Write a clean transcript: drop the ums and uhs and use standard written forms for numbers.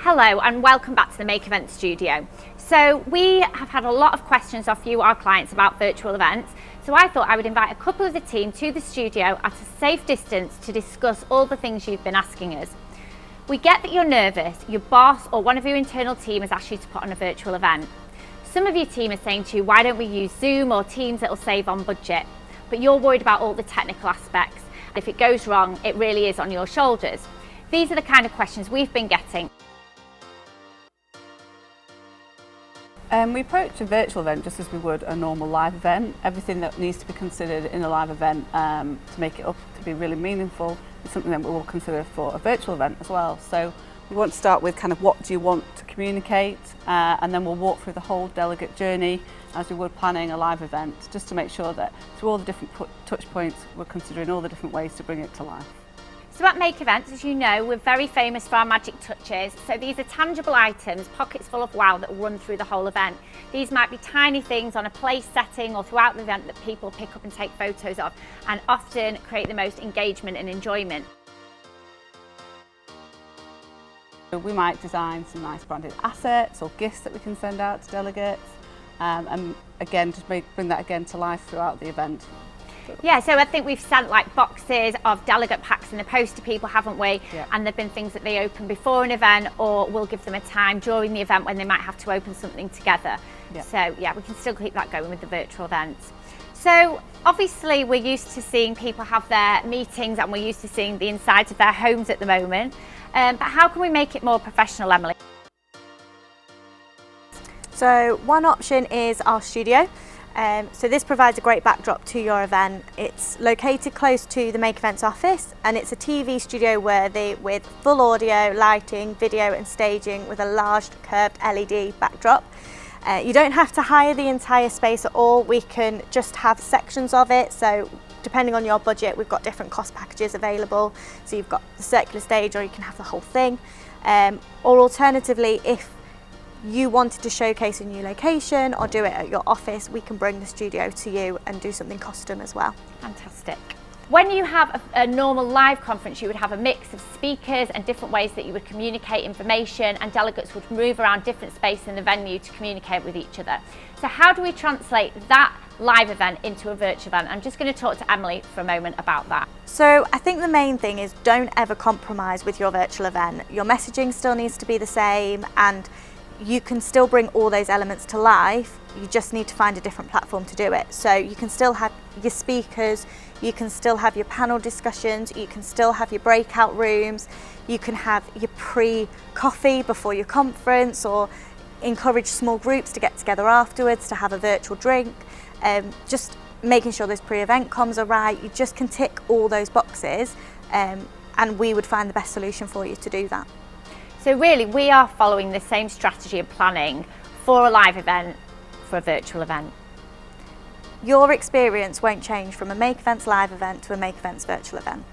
Hello and welcome back to the Make Event Studio. So we have had a lot of questions off you, our clients, about virtual events. So I thought I would invite a couple of the team to the studio at a safe distance to discuss all the things you've been asking us. We get that you're nervous, your boss or one of your internal team has asked you to put on a virtual event. Some of your team are saying to you, why don't we use Zoom or Teams that'll save on budget? But you're worried about all the technical aspects. If it goes wrong, it really is on your shoulders. These are the kind of questions we've been getting. We approach a virtual event just as we would a normal live event. Everything that needs to be considered in a live event to make it up to be really meaningful is something that we will consider for a virtual event as well. So we want to start with kind of what do you want to communicate, and then we'll walk through the whole delegate journey as we would planning a live event, just to make sure that through all the different touch points we're considering all the different ways to bring it to life. So at Make Events, as you know, we're very famous for our magic touches. So these are tangible items, pockets full of wow, that will run through the whole event. These might be tiny things on a place setting or throughout the event that people pick up and take photos of, and often create the most engagement and enjoyment. We might design some nice branded assets or gifts that we can send out to delegates, and again, just bring that again to life throughout the event. Yeah, so I think we've sent like boxes of delegate packs in the post to people, haven't we? Yeah. And there've been things that they open before an event, or we'll give them a time during the event when they might have to open something together. Yeah. So yeah, we can still keep that going with the virtual events. So obviously we're used to seeing people have their meetings and we're used to seeing the insides of their homes at the moment. But how can we make it more professional, Emily? So one option is our studio. So this provides a great backdrop to your event. It's located close to the Make Events office, and it's a TV studio worthy with full audio, lighting, video and staging with a large curved LED backdrop. You don't have to hire the entire space at all. We can just have sections of it. So depending on your budget, we've got different cost packages available. So you've got the circular stage, or you can have the whole thing. Or alternatively, if you wanted to showcase a new location or do it at your office, we can bring the studio to you and do something custom as well. Fantastic. When you have a normal live conference, you would have a mix of speakers and different ways that you would communicate information, and delegates would move around different spaces in the venue to communicate with each other. So how do we translate that live event into a virtual event? I'm just going to talk to Emily for a moment about that. So I think the main thing is don't ever compromise with your virtual event. Your messaging still needs to be the same, and you can still bring all those elements to life. You just need to find a different platform to do it. So you can still have your speakers, you can still have your panel discussions, you can still have your breakout rooms, you can have your pre-coffee before your conference, or encourage small groups to get together afterwards to have a virtual drink. Just making sure those pre-event comms are right. You just can tick all those boxes, and we would find the best solution for you to do that. So really, we are following the same strategy of planning for a live event, for a virtual event. Your experience won't change from a Make Events live event to a Make Events virtual event.